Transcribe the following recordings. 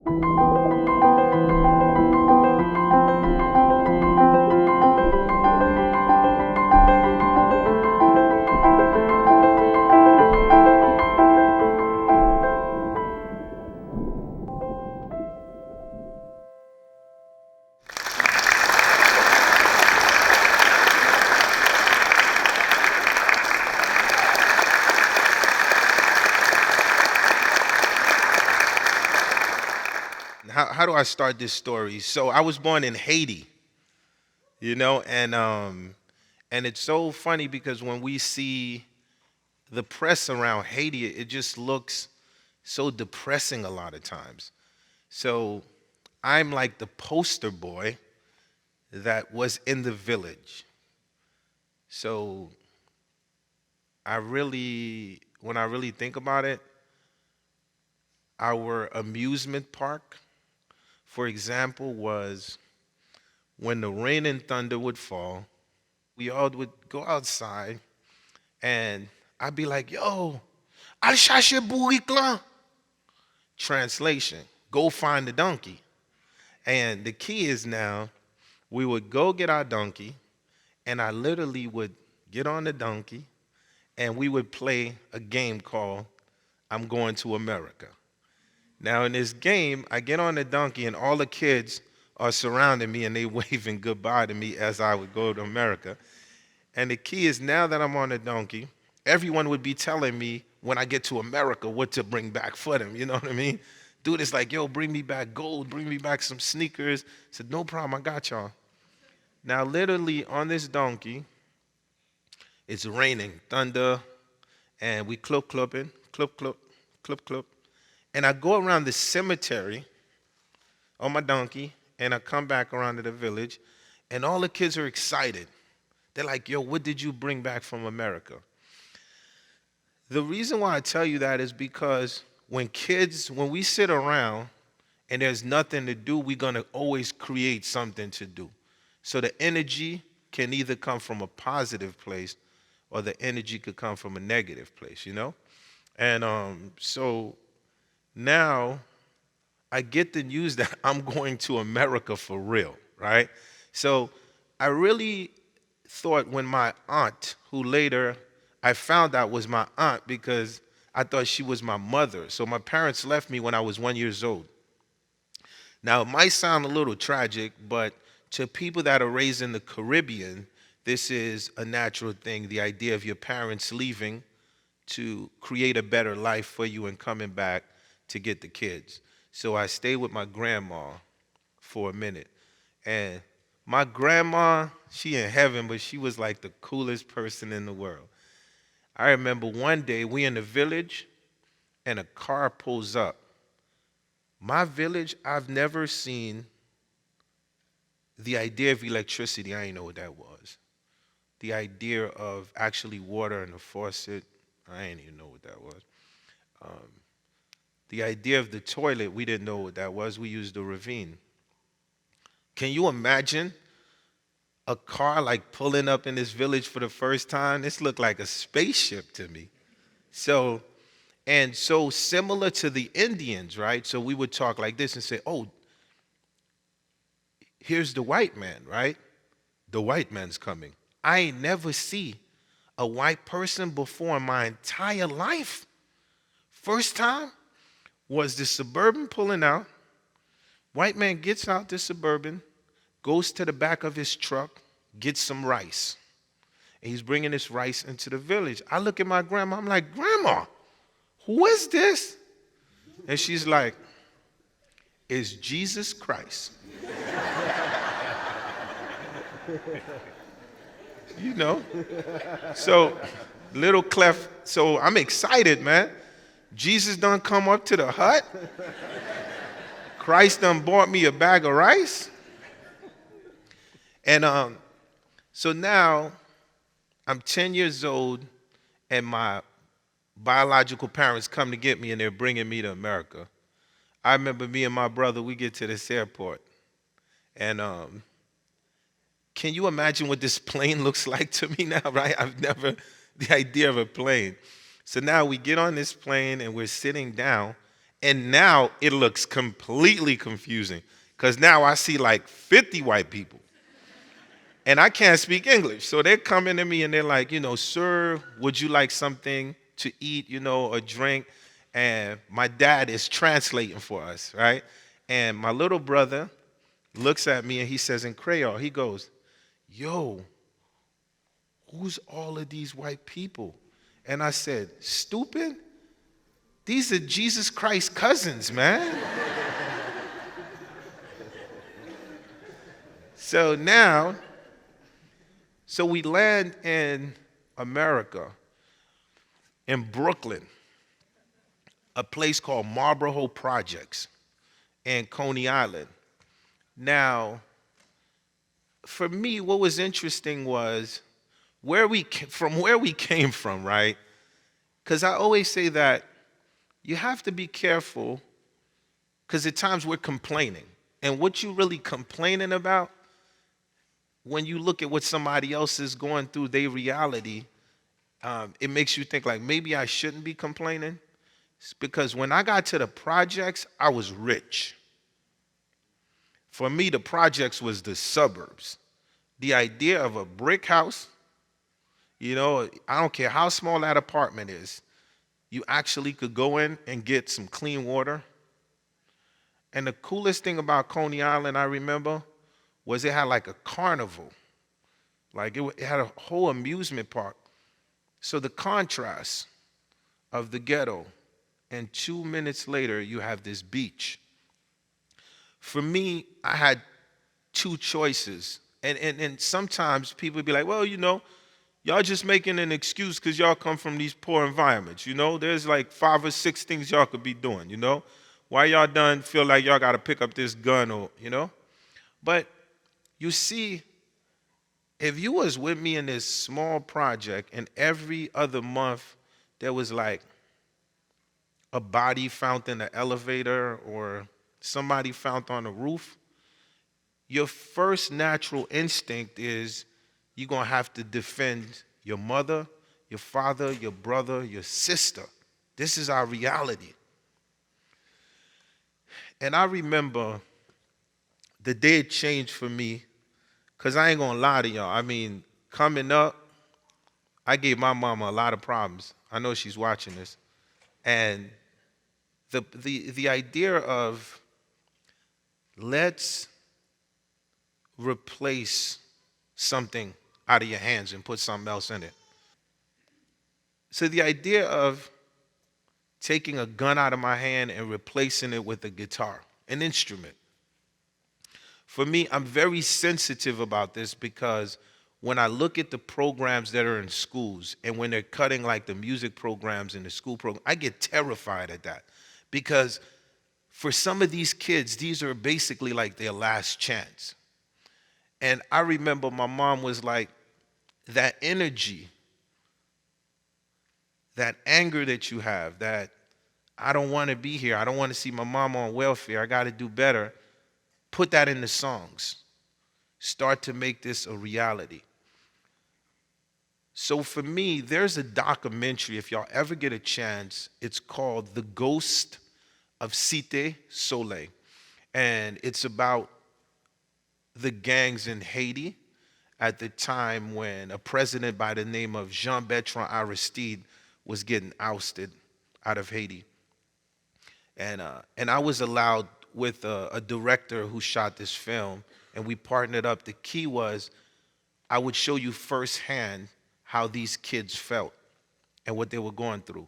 How do I start this story? So I was born in Haiti, and it's so funny because when we see the press around Haiti, it just looks so depressing a lot of times. So I'm like the poster boy that was in the village. So when I really think about it, our amusement park, for example, was when the rain and thunder would fall, we all would go outside and I'd be like, yo, al chercher bourrique. Translation, go find the donkey. And the key is now, we would go get our donkey, and I literally would get on the donkey, and we would play a game called I'm Going to America. Now, in this game, I get on the donkey, and all the kids are surrounding me, and they waving goodbye to me as I would go to America. And the key is now that I'm on the donkey, everyone would be telling me when I get to America what to bring back for them. You know what I mean? Dude is like, yo, bring me back gold, bring me back some sneakers. I said, no problem, I got y'all. Now, literally on this donkey, it's raining, thunder, and we clupping, clup. And I go around the cemetery on my donkey, and I come back around to the village, and all the kids are excited. They're like, yo, what did you bring back from America? The reason why I tell you that is because when we sit around and there's nothing to do, we're going to always create something to do. So the energy can either come from a positive place or the energy could come from a negative place, And so now I get the news that I'm going to America for real, right? So I really thought when my aunt, who later I found out was my aunt because I thought she was my mother. So my parents left me when I was 1 year old. Now, it might sound a little tragic, but to people that are raised in the Caribbean, this is a natural thing, the idea of your parents leaving to create a better life for you and coming back to get the kids. So I stayed with my grandma for a minute. And my grandma, she in heaven, but she was like the coolest person in the world. I remember one day we in the village and a car pulls up. My village, I've never seen the idea of electricity. I didn't know what that was. The idea of actually water in the faucet, I didn't even know what that was. The idea of the toilet, we didn't know what that was. We used the ravine. Can you imagine a car like pulling up in this village for the first time? This looked like a spaceship to me. So similar to the Indians, right? So we would talk like this and say, oh, here's the white man, right? The white man's coming. I ain't never see a white person before in my entire life. First time was the Suburban pulling out. White man gets out the Suburban, goes to the back of his truck, gets some rice. And he's bringing this rice into the village. I look at my grandma, I'm like, Grandma, who is this? And she's like, it's Jesus Christ. So little Clef, so I'm excited, man. Jesus done come up to the hut. Christ done bought me a bag of rice. And so now I'm 10 years old and my biological parents come to get me and they're bringing me to America. I remember me and my brother, we get to this airport. And can you imagine what this plane looks like to me now, right? The idea of a plane. So now we get on this plane and we're sitting down And now it looks completely confusing because now I see like 50 white people and I can't speak English. So they're coming to me and they're like, sir, would you like something to eat, a drink? And my dad is translating for us, right? And my little brother looks at me and he says in Creole, he goes, yo, who's all of these white people? And I said, stupid? These are Jesus Christ's cousins, man. So now, so we land in America, in Brooklyn, a place called Marlboro Projects in Coney Island. Now, for me, what was interesting was where we came from, right? Because I always say that you have to be careful because at times we're complaining. And what you really complaining about, when you look at what somebody else is going through, their reality, it makes you think like maybe I shouldn't be complaining. It's because when I got to the projects, I was rich. For me, the projects was the suburbs. The idea of a brick house, I don't care how small that apartment is, you actually could go in and get some clean water. And the coolest thing about Coney Island, I remember, was it had like a carnival. Like it had a whole amusement park. So the contrast of the ghetto, and 2 minutes later, you have this beach. For me, I had two choices. And sometimes people would be like, well, y'all just making an excuse because y'all come from these poor environments. There's like 5 or 6 things y'all could be doing, Why y'all done feel like y'all got to pick up this gun or. But you see, if you was with me in this small project and every other month there was like a body found in the elevator or somebody found on the roof, your first natural instinct is you're going to have to defend your mother, your father, your brother, your sister. This is our reality. And I remember the day it changed for me, because I ain't going to lie to y'all. I mean, coming up, I gave my mama a lot of problems. I know she's watching this. And the idea of let's replace something out of your hands and put something else in it. So the idea of taking a gun out of my hand and replacing it with a guitar, an instrument. For me, I'm very sensitive about this because when I look at the programs that are in schools and when they're cutting like the music programs in the school program, I get terrified at that because for some of these kids, these are basically like their last chance. And I remember my mom was like, that energy, that anger that you have, that I don't want to be here, I don't want to see my mom on welfare, I got to do better, put that in the songs. Start to make this a reality. So for me, there's a documentary, if y'all ever get a chance, it's called The Ghost of Cité Soleil. And it's about the gangs in Haiti at the time when a president by the name of Jean-Bertrand Aristide was getting ousted out of Haiti. And I was allowed with a director who shot this film, and we partnered up. The key was I would show you firsthand how these kids felt and what they were going through.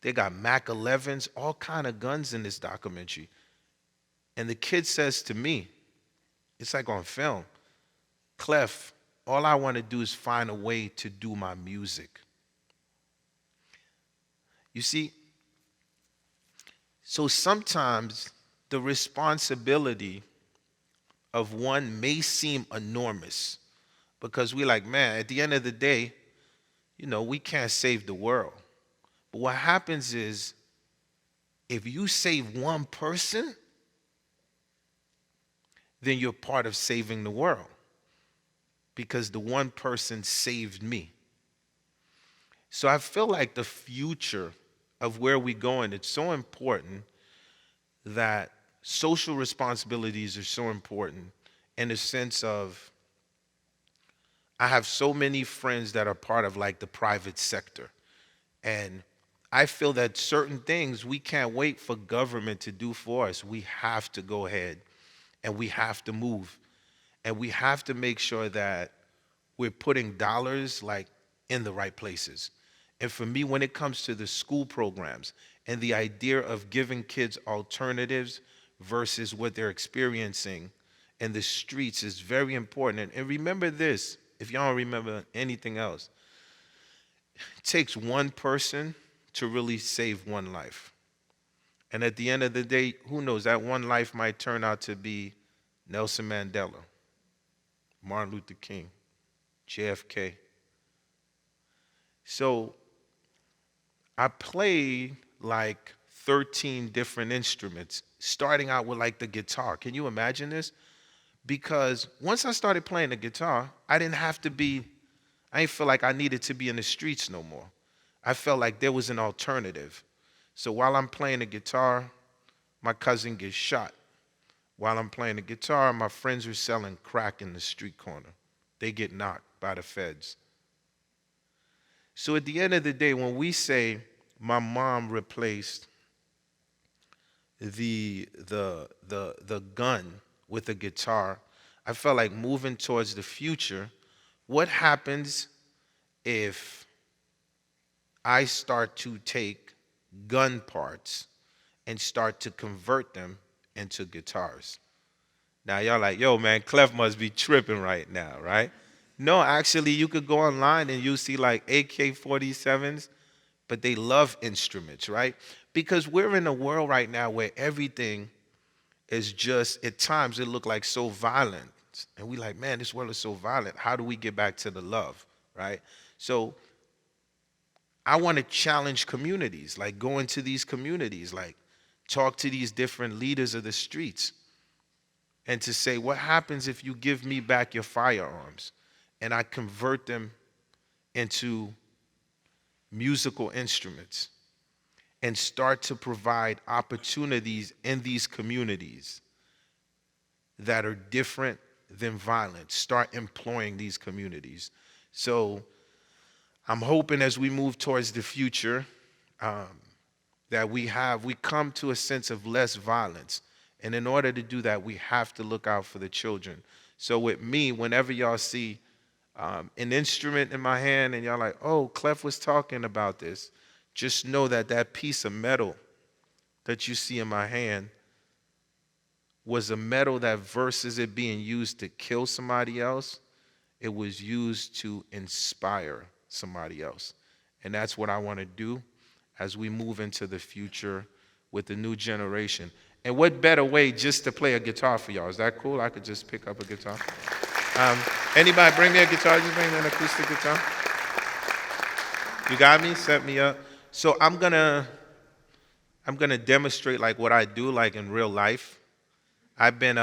They got Mac 11s, all kind of guns in this documentary. And the kid says to me, it's like on film, Clef, all I want to do is find a way to do my music. You see, so sometimes the responsibility of one may seem enormous because we're like, man, at the end of the day, we can't save the world. But what happens is if you save one person, then you're part of saving the world because the one person saved me. So I feel like the future of where we're going, it's so important that social responsibilities are so important in the sense of I have so many friends that are part of like the private sector. And I feel that certain things we can't wait for government to do for us. We have to go ahead and we have to move. And we have to make sure that we're putting dollars like in the right places. And for me, when it comes to the school programs and the idea of giving kids alternatives versus what they're experiencing in the streets is very important. And remember this, if y'all don't remember anything else, it takes one person to really save one life. And at the end of the day, who knows, that one life might turn out to be Nelson Mandela, Martin Luther King, JFK. So I played like 13 different instruments, starting out with like the guitar. Can you imagine this? Because once I started playing the guitar, I didn't feel like I needed to be in the streets no more. I felt like there was an alternative. So while I'm playing the guitar, my cousin gets shot. While I'm playing the guitar, my friends are selling crack in the street corner. They get knocked by the feds. So at the end of the day, when we say my mom replaced the gun with a guitar, I felt like moving towards the future. What happens if I start to take gun parts and start to convert them into guitars? Now y'all like, yo man, Clef must be tripping right now, right? No, actually you could go online and you see like AK-47s, but they love instruments, right? Because we're in a world right now where everything is just, at times it look like so violent. And we like, man, this world is so violent. How do we get back to the love, right? So I want to challenge communities, like go into these communities, like talk to these different leaders of the streets and to say, what happens if you give me back your firearms and I convert them into musical instruments and start to provide opportunities in these communities that are different than violence, start employing these communities. So I'm hoping as we move towards the future that we come to a sense of less violence. And in order to do that, we have to look out for the children. So with me, whenever y'all see an instrument in my hand and y'all like, oh, Clef was talking about this, just know that that piece of metal that you see in my hand was a metal that versus it being used to kill somebody else, it was used to inspire somebody else. And that's what I want to do as we move into the future with the new generation. And what better way just to play a guitar for y'all? Is that cool? I could just pick up a guitar. Anybody bring me a guitar? Just bring me an acoustic guitar. You got me? Set me up. So I'm gonna demonstrate like what I do like in real life. I've been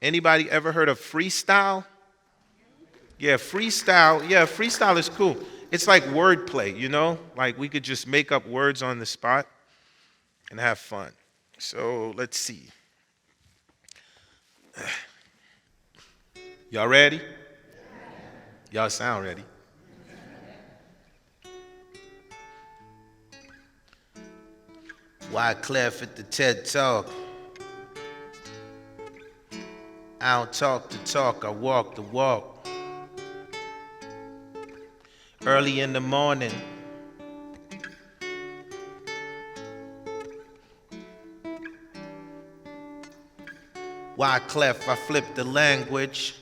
anybody ever heard of freestyle? Yeah, freestyle. Yeah, freestyle is cool. It's like wordplay, you know? Like we could just make up words on the spot and have fun. So let's see. Y'all ready? Y'all sound ready. Wyclef at the TED Talk. I don't talk the talk, I walk the walk. Early in the morning, Wyclef, I flip the language.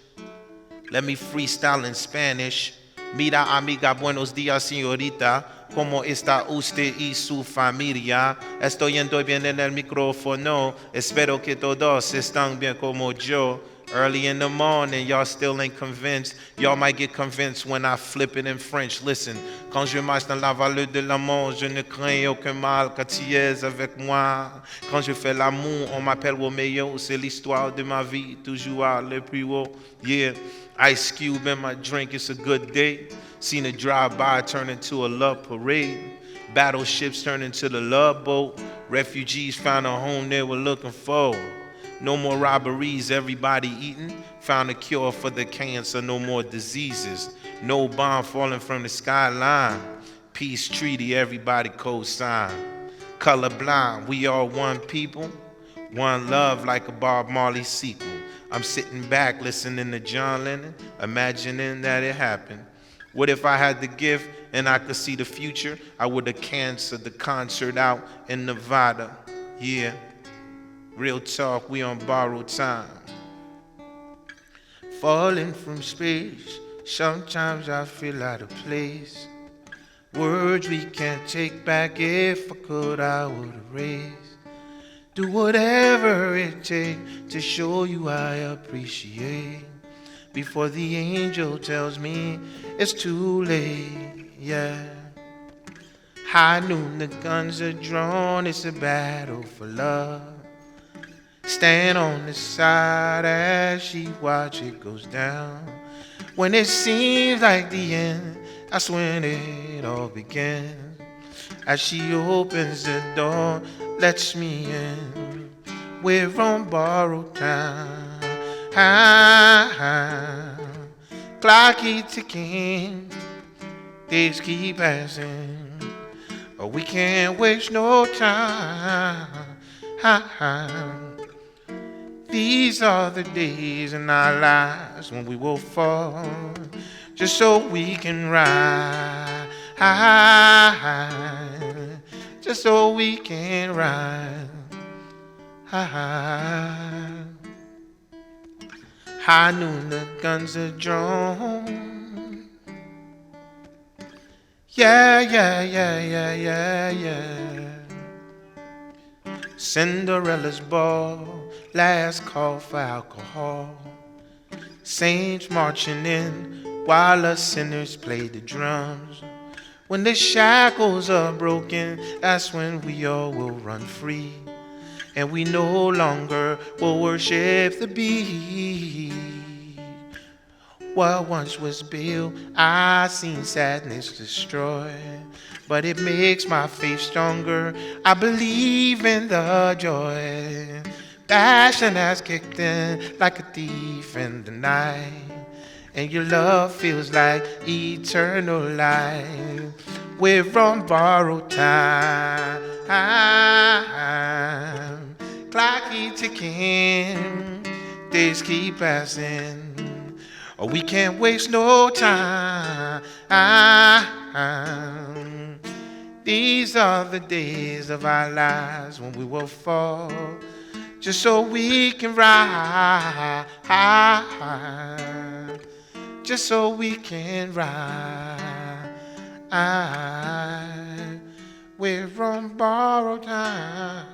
Let me freestyle in Spanish. Mira, amiga, buenos días, señorita. ¿Cómo está usted y su familia? Estoy yendo bien en el micrófono. Espero que todos están bien como yo. Early in the morning, y'all still ain't convinced. Y'all might get convinced when I flip it in French. Listen, quand je marche dans la vallée de l'amour, je ne crains aucun mal, car tu es avec moi. Quand je fais l'amour, on m'appelle Romeo. C'est l'histoire de ma vie, toujours à le plus haut. Yeah, Ice Cube in my drink, it's a good day. Seen a drive-by turn into a love parade. Battleships turned into the love boat. Refugees found a home they were looking for. No more robberies, everybody eating. Found a cure for the cancer, no more diseases. No bomb falling from the skyline. Peace treaty, everybody co-sign. Colorblind, we all one people. One love like a Bob Marley sequel. I'm sitting back listening to John Lennon, imagining that it happened. What if I had the gift and I could see the future? I would have canceled the concert out in Nevada. Yeah, real talk, we on borrowed time. Falling from space, sometimes I feel out of place. Words we can't take back, if I could I would erase. Do whatever it takes to show you I appreciate. Before the angel tells me it's too late, yeah. High noon, the guns are drawn, it's a battle for love. Stand on the side as she watch it goes down. When it seems like the end, that's when it all begins. As she opens the door, lets me in. We're on borrowed time. Clock keep ticking, days keep passing. Oh, we can't waste no time. These are the days in our lives when we will fall, just so we can rise. Just so we can rise. High noon, the guns are drawn. Yeah, yeah, yeah, yeah, yeah, yeah. Cinderella's ball, last call for alcohol. Saints marching in while us sinners play the drums. When the shackles are broken, that's when we all will run free. And we no longer will worship the beast. What once was built, I seen sadness destroy. But it makes my faith stronger. I believe in the joy. Passion has kicked in like a thief in the night. And your love feels like eternal life. We're on borrowed time. Clock keep ticking, days keep passing. Oh, we can't waste no time. These are the days of our lives when we will fall, just so we can rise. Just so we can rise. We're on borrowed time.